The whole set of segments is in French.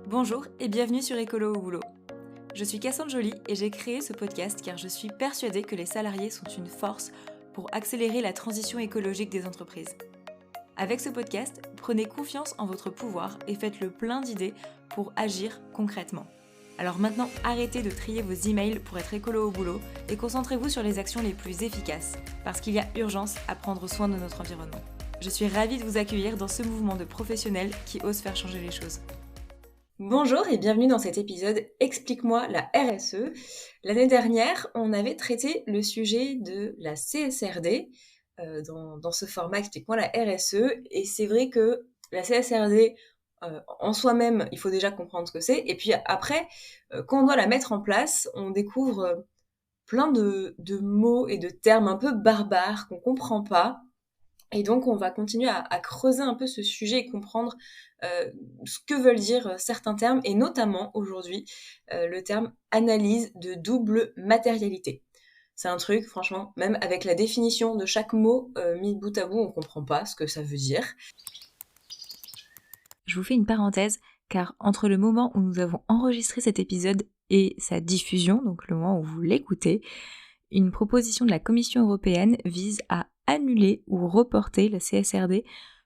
Bonjour et bienvenue sur Écolo au boulot. Je suis Cassandre Joly et j'ai créé ce podcast car je suis persuadée que les salariés sont une force pour accélérer la transition écologique des entreprises. Avec ce podcast, prenez confiance en votre pouvoir et faites le plein d'idées pour agir concrètement. Alors maintenant, arrêtez de trier vos emails pour être écolo au boulot et concentrez-vous sur les actions les plus efficaces parce qu'il y a urgence à prendre soin de notre environnement. Je suis ravie de vous accueillir dans ce mouvement de professionnels qui osent faire changer les choses. Bonjour et bienvenue dans cet épisode Explique-moi la RSE. L'année dernière, on avait traité le sujet de la CSRD dans ce format Explique-moi la RSE. Et c'est vrai que la CSRD, en soi-même, il faut déjà comprendre ce que c'est. Et puis après, quand on doit la mettre en place, on découvre plein de mots et de termes un peu barbares qu'on comprend pas. Et donc, on va continuer à creuser un peu ce sujet et comprendre ce que veulent dire certains termes, et notamment aujourd'hui le terme analyse de double matérialité. C'est un truc, franchement, même avec la définition de chaque mot mis bout à bout, on comprend pas ce que ça veut dire. Je vous fais une parenthèse, car entre le moment où nous avons enregistré cet épisode et sa diffusion, donc le moment où vous l'écoutez, une proposition de la Commission européenne vise à annuler ou reporter la CSRD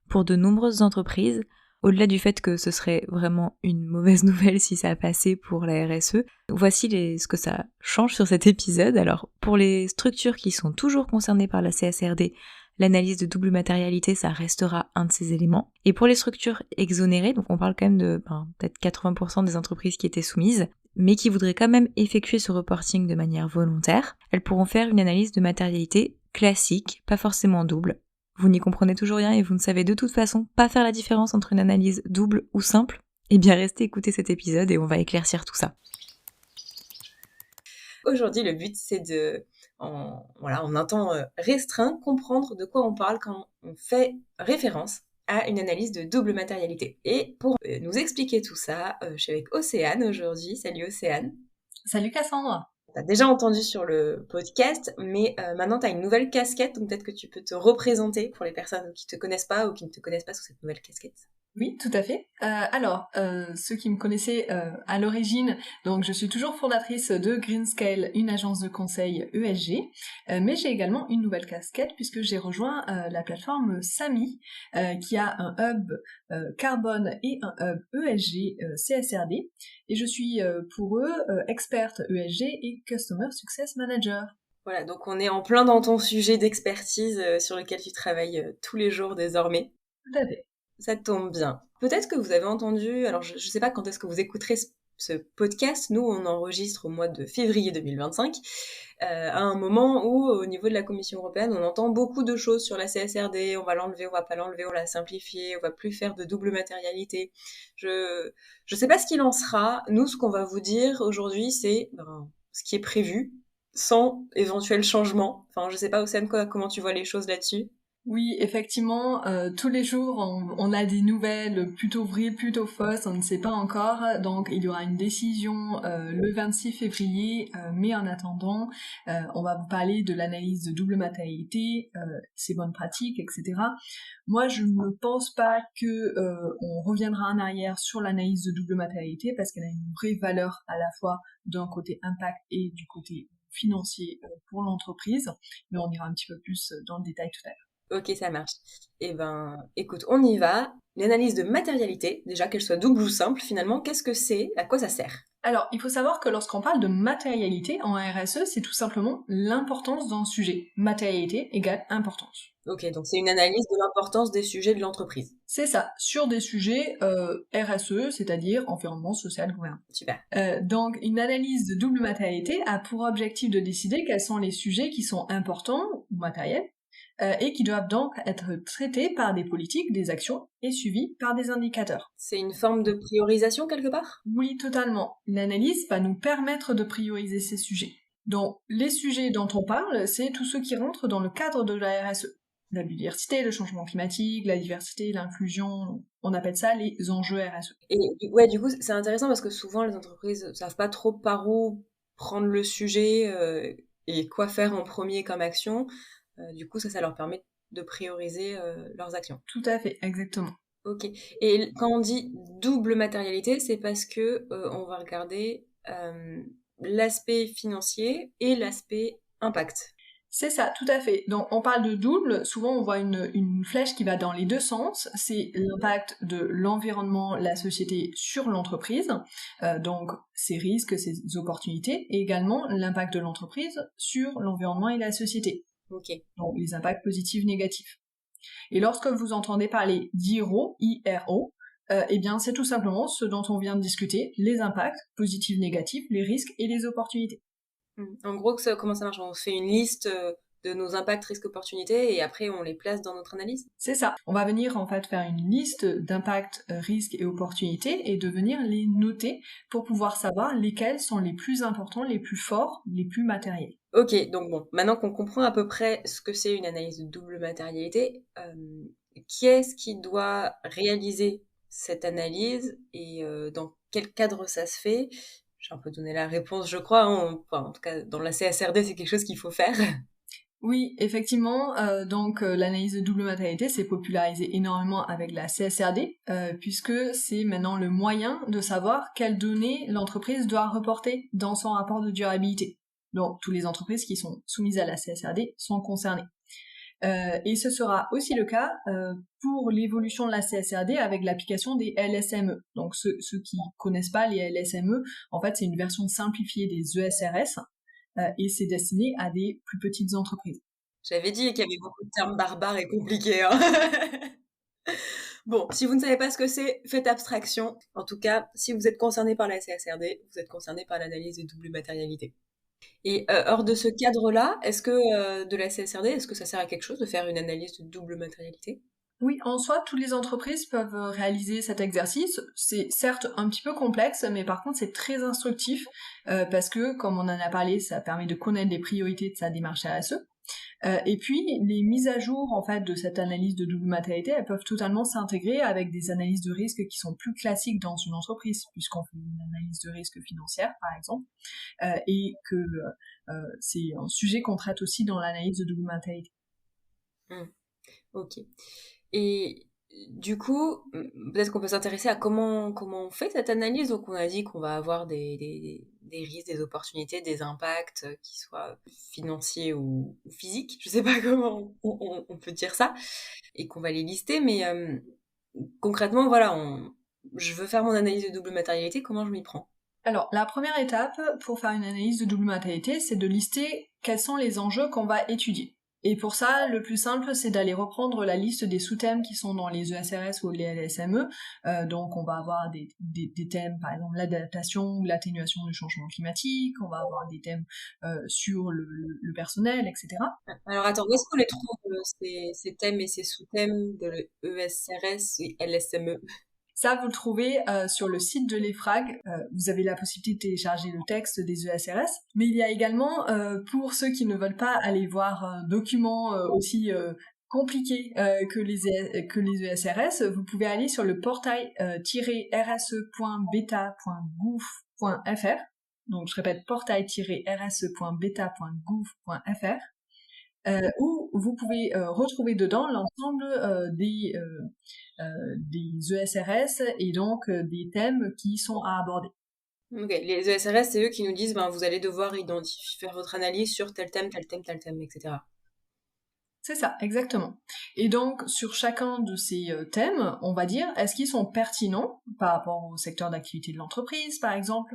pour de nombreuses entreprises. Au-delà du fait que ce serait vraiment une mauvaise nouvelle si ça passait pour la RSE, voici ce que ça change sur cet épisode. Alors, pour les structures qui sont toujours concernées par la CSRD, l'analyse de double matérialité, ça restera un de ces éléments. Et pour les structures exonérées, donc on parle quand même de peut-être 80% des entreprises qui étaient soumises, mais qui voudraient quand même effectuer ce reporting de manière volontaire, elles pourront faire une analyse de matérialité classique, pas forcément double. Vous n'y comprenez toujours rien et vous ne savez de toute façon pas faire la différence entre une analyse double ou simple? Eh bien restez écouter cet épisode et on va éclaircir tout ça. Aujourd'hui, le but c'est en un temps restreint, comprendre de quoi on parle quand on fait référence à une analyse de double matérialité. Et pour nous expliquer tout ça, je suis avec Océane aujourd'hui. Salut Océane. Salut Cassandre. T'as déjà entendu sur le podcast, mais maintenant t'as une nouvelle casquette, donc peut-être que tu peux te représenter pour les personnes qui te connaissent pas ou qui ne te connaissent pas sous cette nouvelle casquette. Oui, tout à fait. Ceux qui me connaissaient à l'origine, donc je suis toujours fondatrice de Greenscale, une agence de conseil ESG, mais j'ai également une nouvelle casquette puisque j'ai rejoint la plateforme Sami, qui a un hub carbone et un hub ESG CSRD, et je suis pour eux experte ESG et Customer Success Manager. Voilà, donc on est en plein dans ton sujet d'expertise sur lequel tu travailles tous les jours désormais. Tout à fait. Ça tombe bien. Peut-être que vous avez entendu, alors je ne sais pas quand est-ce que vous écouterez ce podcast, nous on enregistre au mois de février 2025, à un moment où au niveau de la Commission européenne on entend beaucoup de choses sur la CSRD, on va l'enlever, on va pas l'enlever, on va la simplifier, on va plus faire de double matérialité. Je sais pas ce qu'il en sera, nous ce qu'on va vous dire aujourd'hui c'est ce qui est prévu, sans éventuel changement. Enfin je sais pas Océane, comment tu vois les choses là-dessus? Oui, effectivement, tous les jours, on a des nouvelles plutôt vraies, plutôt fausses, on ne sait pas encore. Donc, il y aura une décision le 26 février, mais en attendant, on va vous parler de l'analyse de double matérialité, ses bonnes pratiques, etc. Moi, je ne pense pas que on reviendra en arrière sur l'analyse de double matérialité parce qu'elle a une vraie valeur à la fois d'un côté impact et du côté financier pour l'entreprise, mais on ira un petit peu plus dans le détail tout à l'heure. Ok, ça marche. Eh ben, écoute, on y va. L'analyse de matérialité, déjà qu'elle soit double ou simple, finalement, qu'est-ce que c'est? À quoi ça sert? Alors, il faut savoir que lorsqu'on parle de matérialité en RSE, c'est tout simplement l'importance d'un sujet. Matérialité égale importance. Ok, donc c'est une analyse de l'importance des sujets de l'entreprise. C'est ça, sur des sujets RSE, c'est-à-dire environnement, social, gouvernement. Super. Donc, une analyse de double matérialité a pour objectif de décider quels sont les sujets qui sont importants ou matériels, et qui doivent donc être traités par des politiques, des actions et suivis par des indicateurs. C'est une forme de priorisation quelque part? Oui, totalement. L'analyse va nous permettre de prioriser ces sujets. Donc, les sujets dont on parle, c'est tous ceux qui rentrent dans le cadre de la RSE. La biodiversité, le changement climatique, la diversité, l'inclusion, on appelle ça les enjeux RSE. Et ouais, du coup, c'est intéressant parce que souvent les entreprises ne savent pas trop par où prendre le sujet et quoi faire en premier comme action. Du coup, ça leur permet de prioriser leurs actions. Tout à fait, exactement. Ok. Et quand on dit double matérialité, c'est parce que on va regarder l'aspect financier et l'aspect impact. C'est ça, tout à fait. Donc, on parle de double. Souvent, on voit une flèche qui va dans les deux sens. C'est l'impact de l'environnement, la société sur l'entreprise. Donc, ses risques, ses opportunités. Et également, l'impact de l'entreprise sur l'environnement et la société. Ok. Donc, les impacts positifs, négatifs. Et lorsque vous entendez parler d'IRO, IRO, eh bien, c'est tout simplement ce dont on vient de discuter, les impacts positifs, négatifs, les risques et les opportunités. En gros, comment ça marche? On fait une liste de nos impacts, risques, opportunités et après on les place dans notre analyse? C'est ça. On va venir en fait faire une liste d'impacts, risques et opportunités et de venir les noter pour pouvoir savoir lesquels sont les plus importants, les plus forts, les plus matériels. Ok, donc bon, maintenant qu'on comprend à peu près ce que c'est une analyse de double matérialité, qui est-ce qui doit réaliser cette analyse et dans quel cadre ça se fait? J'ai un peu donné la réponse, je crois, hein. Enfin, en tout cas, dans la CSRD, c'est quelque chose qu'il faut faire. Oui, effectivement, l'analyse de double matérialité s'est popularisée énormément avec la CSRD, puisque c'est maintenant le moyen de savoir quelles données l'entreprise doit reporter dans son rapport de durabilité. Donc, toutes les entreprises qui sont soumises à la CSRD sont concernées. Et ce sera aussi le cas pour l'évolution de la CSRD avec l'application des LSME. Donc ceux qui connaissent pas les LSME, en fait c'est une version simplifiée des ESRS et c'est destiné à des plus petites entreprises. J'avais dit qu'il y avait beaucoup de termes barbares et compliqués, hein. Bon, si vous ne savez pas ce que c'est, faites abstraction. En tout cas, si vous êtes concerné par la CSRD, vous êtes concerné par l'analyse des doubles matérialités. Et hors de ce cadre-là, est-ce que de la CSRD, est-ce que ça sert à quelque chose de faire une analyse de double matérialité? Oui, en soi, toutes les entreprises peuvent réaliser cet exercice. C'est certes un petit peu complexe, mais par contre, c'est très instructif parce que, comme on en a parlé, ça permet de connaître les priorités de sa démarche RSE. Et puis, les mises à jour en fait de cette analyse de double matérialité, elles peuvent totalement s'intégrer avec des analyses de risque qui sont plus classiques dans une entreprise, puisqu'on fait une analyse de risque financière, par exemple, et que c'est un sujet qu'on traite aussi dans l'analyse de double matérialité. Hmm, ok. Et du coup, peut-être qu'on peut s'intéresser à comment on fait cette analyse. Donc, on a dit qu'on va avoir des risques, des opportunités, des impacts, qui soient financiers ou physiques. Je sais pas comment on peut dire ça. Et qu'on va les lister. Mais concrètement, voilà, je veux faire mon analyse de double matérialité. Comment je m'y prends? Alors, la première étape pour faire une analyse de double matérialité, c'est de lister quels sont les enjeux qu'on va étudier. Et pour ça, le plus simple, c'est d'aller reprendre la liste des sous-thèmes qui sont dans les ESRS ou les LSME. Donc, on va avoir des thèmes, par exemple, l'adaptation ou l'atténuation du changement climatique. On va avoir des thèmes sur le personnel, etc. Alors, attends, où est-ce qu'on les trouve, ces thèmes et ces sous-thèmes de l'ESRS et LSME? Ça, vous le trouvez sur le site de l'EFRAG. Vous avez la possibilité de télécharger le texte des ESRS. Mais il y a également, pour ceux qui ne veulent pas aller voir un document aussi compliqué que les ESRS, vous pouvez aller sur le portail rse.beta.gouv.fr. Donc, je répète, portail-rse.beta.gouv.fr. Où vous pouvez retrouver dedans l'ensemble des ESRS et donc des thèmes qui sont à aborder. Ok, les ESRS, c'est eux qui nous disent, ben, vous allez devoir faire votre analyse sur tel thème, tel thème, tel thème, etc. C'est ça, exactement. Et donc, sur chacun de ces thèmes, on va dire, est-ce qu'ils sont pertinents par rapport au secteur d'activité de l'entreprise, par exemple,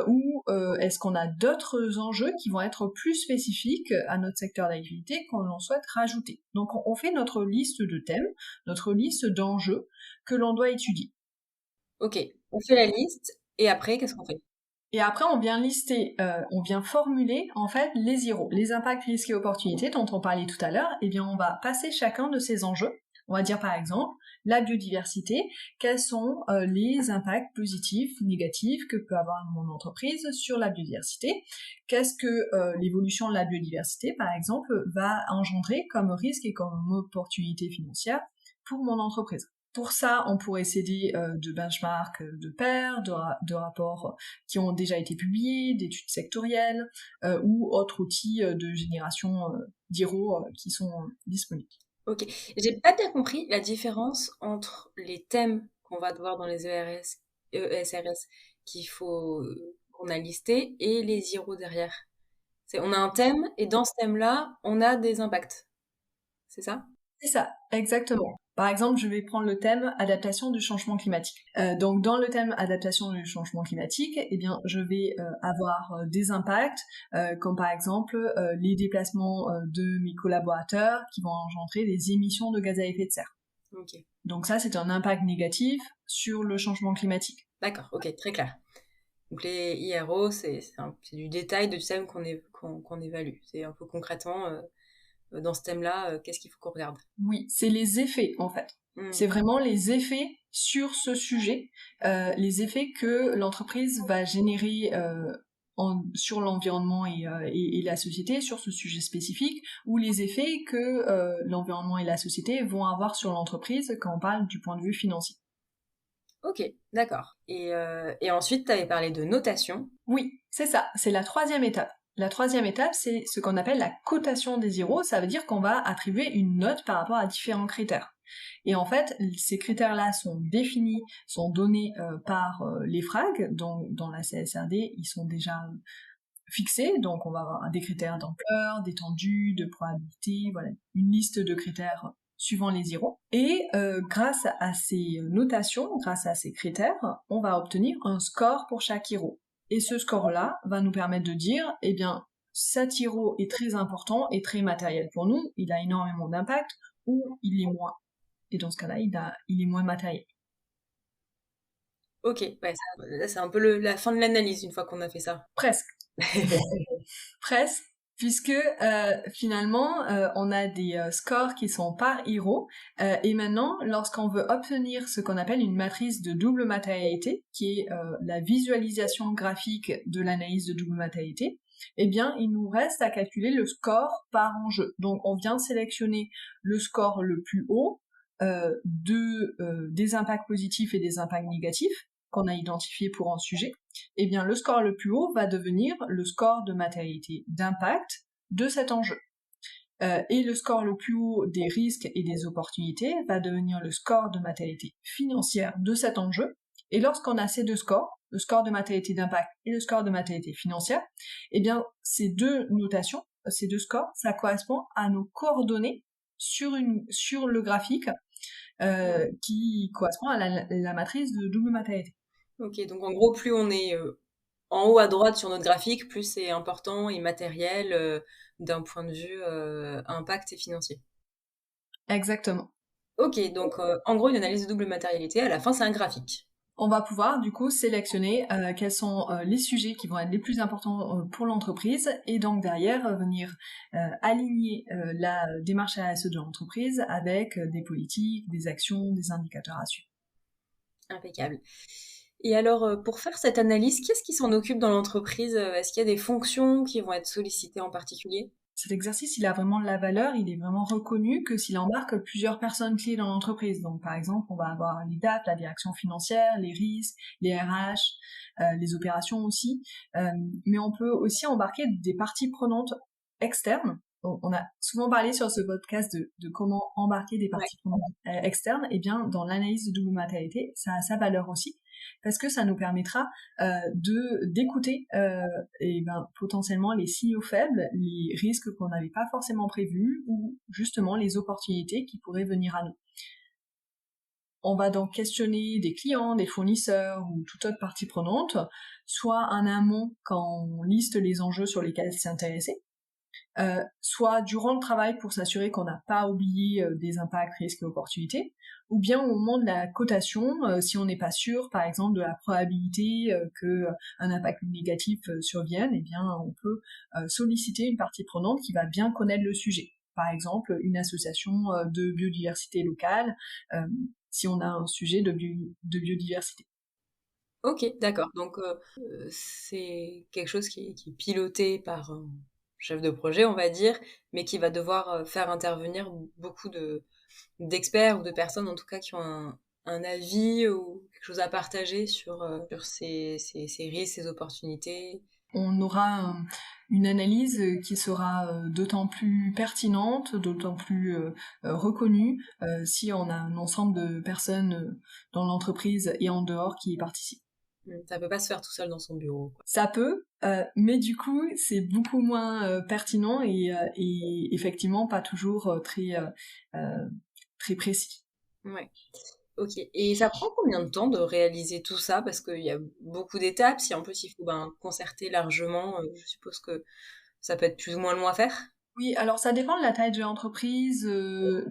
ou est-ce qu'on a d'autres enjeux qui vont être plus spécifiques à notre secteur d'activité qu'on souhaite rajouter. Donc, on fait notre liste de thèmes, notre liste d'enjeux que l'on doit étudier. Ok, on fait la liste, et après, qu'est-ce qu'on fait? Et après, on vient lister, on vient formuler en fait les IRO, les impacts, risques et opportunités dont on parlait tout à l'heure. Eh bien, on va passer chacun de ces enjeux. On va dire par exemple la biodiversité, quels sont les impacts positifs, négatifs que peut avoir mon entreprise sur la biodiversité. Qu'est-ce que l'évolution de la biodiversité, par exemple, va engendrer comme risque et comme opportunité financière pour mon entreprise. Pour ça, on pourrait s'aider de benchmarks de pairs, de rapports qui ont déjà été publiés, d'études sectorielles ou autres outils de génération d'IRO qui sont disponibles. Ok. J'ai pas bien compris la différence entre les thèmes qu'on va devoir dans les ESRS qu'on a listés et les IRO derrière. On a un thème et dans ce thème-là, on a des impacts. C'est ça? C'est ça, exactement. Par exemple, je vais prendre le thème adaptation du changement climatique. Donc, dans le thème adaptation du changement climatique, eh bien, je vais avoir des impacts, comme par exemple les déplacements de mes collaborateurs qui vont engendrer des émissions de gaz à effet de serre. Ok. Donc ça, c'est un impact négatif sur le changement climatique. D'accord, ok, très clair. Donc les IRO, c'est du détail de thème qu'on évalue. C'est un peu concrètement, dans ce thème-là, qu'est-ce qu'il faut qu'on regarde? Oui, c'est les effets en fait. C'est vraiment les effets sur ce sujet, les effets que l'entreprise va générer sur l'environnement et la société, sur ce sujet spécifique, ou les effets que l'environnement et la société vont avoir sur l'entreprise quand on parle du point de vue financier. Ok, d'accord. Et ensuite, tu avais parlé de notation. Oui, c'est ça, c'est la troisième étape. La troisième étape, c'est ce qu'on appelle la cotation des IRO, ça veut dire qu'on va attribuer une note par rapport à différents critères. Et en fait, ces critères-là sont définis, sont donnés par les FRAG, donc dans la CSRD, ils sont déjà fixés, donc on va avoir des critères d'ampleur, d'étendue, de probabilité, voilà, une liste de critères suivant les IRO. Et grâce à ces notations, grâce à ces critères, on va obtenir un score pour chaque IRO. Et ce score-là va nous permettre de dire, eh bien, cet IRO est très important et très matériel pour nous, il a énormément d'impact, ou il est moins. Et dans ce cas-là, il est moins matériel. Ok, ouais, c'est un peu la fin de l'analyse une fois qu'on a fait ça. Presque. Presque, puisque finalement, on a des scores qui sont par IRO, et maintenant, lorsqu'on veut obtenir ce qu'on appelle une matrice de double matérialité, qui est la visualisation graphique de l'analyse de double matérialité, eh bien, il nous reste à calculer le score par enjeu. Donc, on vient sélectionner le score le plus haut des impacts positifs et des impacts négatifs qu'on a identifiés pour un sujet. Eh bien, le score le plus haut va devenir le score de matérialité d'impact de cet enjeu. Et le score le plus haut des risques et des opportunités va devenir le score de matérialité financière de cet enjeu. Et lorsqu'on a ces deux scores, le score de matérialité d'impact et le score de matérialité financière, eh bien, ces deux notations, ces deux scores, ça correspond à nos coordonnées sur le graphique qui correspond à la matrice de double matérialité. Ok, donc en gros, plus on est en haut à droite sur notre graphique, plus c'est important et matériel d'un point de vue impact et financier. Exactement. Ok, donc en gros, une analyse de double matérialité, à la fin, c'est un graphique. On va pouvoir du coup sélectionner quels sont les sujets qui vont être les plus importants pour l'entreprise et donc derrière venir aligner la démarche RSE de l'entreprise avec des politiques, des actions, des indicateurs à suivre. Impeccable. Et alors, pour faire cette analyse, qui est-ce qui s'en occupe dans l'entreprise? Est-ce qu'il y a des fonctions qui vont être sollicitées en particulier? Cet exercice, il a vraiment de la valeur, il est vraiment reconnu que s'il embarque plusieurs personnes clés dans l'entreprise. Donc, par exemple, on va avoir les DAP, la direction financière, les risques, les RH, les opérations aussi. Mais on peut aussi embarquer des parties prenantes externes. On a souvent parlé sur ce podcast de comment embarquer des Ouais. parties prenantes externes. Et bien, dans l'analyse de double matérialité, ça a sa valeur aussi parce que ça nous permettra d'écouter et ben, potentiellement les signaux faibles, les risques qu'on n'avait pas forcément prévus ou justement les opportunités qui pourraient venir à nous. On va donc questionner des clients, des fournisseurs ou toute autre partie prenante, soit en amont quand on liste les enjeux sur lesquels s'intéresser, soit durant le travail pour s'assurer qu'on n'a pas oublié des impacts, risques et opportunités, ou bien au moment de la cotation, si on n'est pas sûr, par exemple, de la probabilité que un impact négatif survienne, eh bien, on peut solliciter une partie prenante qui va bien connaître le sujet. Par exemple, une association de biodiversité locale, si on a un sujet de biodiversité. Ok, d'accord. Donc, c'est quelque chose qui est piloté par un chef de projet, on va dire, mais qui va devoir faire intervenir beaucoup d'experts ou de personnes, en tout cas, qui ont un avis ou quelque chose à partager sur ces risques, ces opportunités. On aura une analyse qui sera d'autant plus pertinente, d'autant plus reconnue si on a un ensemble de personnes dans l'entreprise et en dehors qui y participent. Ça peut pas se faire tout seul dans son bureau, quoi. Ça peut, mais du coup, c'est beaucoup moins pertinent et effectivement pas toujours très précis. Ouais. Ok. Et ça prend combien de temps de réaliser tout ça? Parce qu'il y a beaucoup d'étapes. Si en plus il faut concerter largement, je suppose que ça peut être plus ou moins long à faire. Oui, alors ça dépend de la taille de l'entreprise,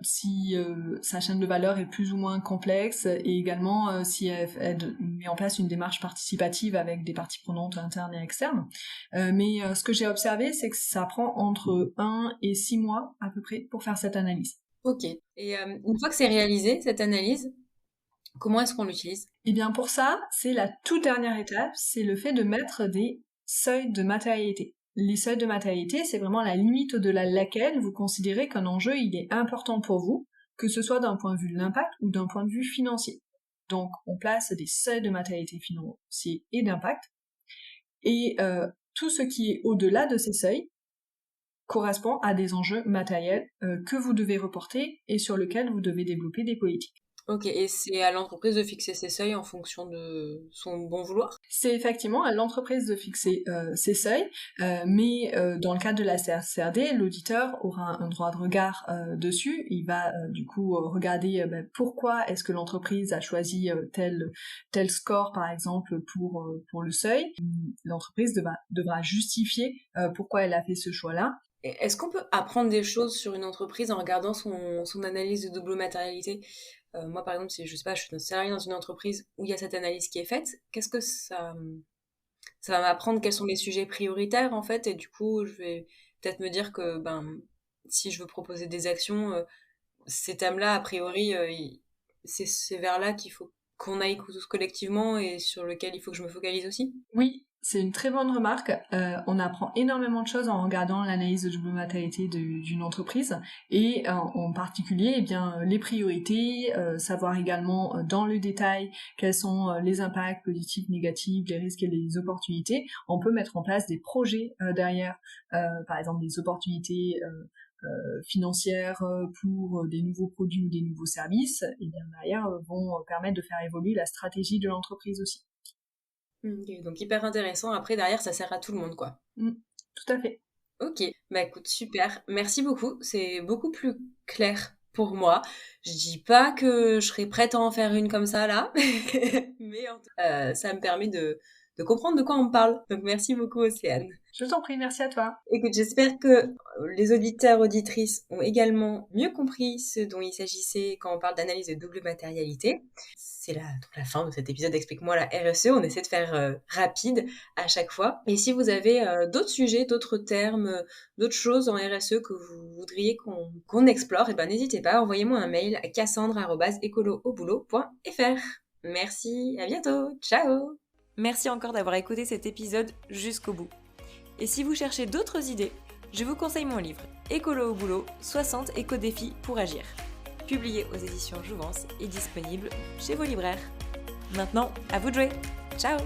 si sa chaîne de valeur est plus ou moins complexe, et également si elle met en place une démarche participative avec des parties prenantes internes et externes. Mais ce que j'ai observé, c'est que ça prend entre 1 et 6 mois à peu près pour faire cette analyse. Ok. Et une fois que c'est réalisé, cette analyse, comment est-ce qu'on l'utilise? Eh bien pour ça, c'est la toute dernière étape, c'est le fait de mettre des seuils de matérialité. Les seuils de matérialité, c'est vraiment la limite au-delà de laquelle vous considérez qu'un enjeu il est important pour vous, que ce soit d'un point de vue de l'impact ou d'un point de vue financier. Donc on place des seuils de matérialité financiers et d'impact, et tout ce qui est au-delà de ces seuils correspond à des enjeux matériels que vous devez reporter et sur lesquels vous devez développer des politiques. Ok, et c'est à l'entreprise de fixer ses seuils en fonction de son bon vouloir? C'est effectivement à l'entreprise de fixer ses seuils, mais dans le cadre de la CSRD, l'auditeur aura un droit de regard dessus. Il va du coup regarder pourquoi est-ce que l'entreprise a choisi tel score, par exemple, pour le seuil. L'entreprise devra justifier pourquoi elle a fait ce choix-là. Est-ce qu'on peut apprendre des choses sur une entreprise en regardant son analyse de double matérialité? Moi, par exemple, si je sais pas, je suis salarié dans une entreprise où il y a cette analyse qui est faite, qu'est-ce que ça va m'apprendre? Quels sont les sujets prioritaires en fait? Et du coup, je vais peut-être me dire que si je veux proposer des actions, ces thèmes-là, a priori, c'est vers là qu'il faut qu'on aille tous collectivement et sur lequel il faut que je me focalise aussi. Oui, c'est une très bonne remarque. On apprend énormément de choses en regardant l'analyse de double matérialité d'une entreprise, et en particulier, eh bien, les priorités, savoir également dans le détail quels sont les impacts positifs, négatifs, les risques et les opportunités. On peut mettre en place des projets derrière, par exemple des opportunités financières pour des nouveaux produits ou des nouveaux services, et bien derrière vont permettre de faire évoluer la stratégie de l'entreprise aussi. Ok, donc hyper intéressant. Après, derrière, ça sert à tout le monde, quoi. Tout à fait. Ok, écoute, super. Merci beaucoup. C'est beaucoup plus clair pour moi. Je dis pas que je serais prête à en faire une comme ça là, mais en tout cas, ça me permet de comprendre de quoi on parle. Donc merci beaucoup, Océane. Je t'en prie, merci à toi. Écoute, j'espère que les auditeurs, auditrices ont également mieux compris ce dont il s'agissait quand on parle d'analyse de double matérialité. C'est donc la fin de cet épisode Explique-moi la RSE. On essaie de faire rapide à chaque fois. Et si vous avez d'autres sujets, d'autres termes, d'autres choses en RSE que vous voudriez qu'on explore, n'hésitez pas, envoyez-moi un mail à cassandre@ecoloauboulot.fr. Merci, à bientôt, ciao. Merci encore d'avoir écouté cet épisode jusqu'au bout. Et si vous cherchez d'autres idées, je vous conseille mon livre Écolo au boulot, 60 éco-défis pour agir. Publié aux éditions Jouvence et disponible chez vos libraires. Maintenant, à vous de jouer. Ciao!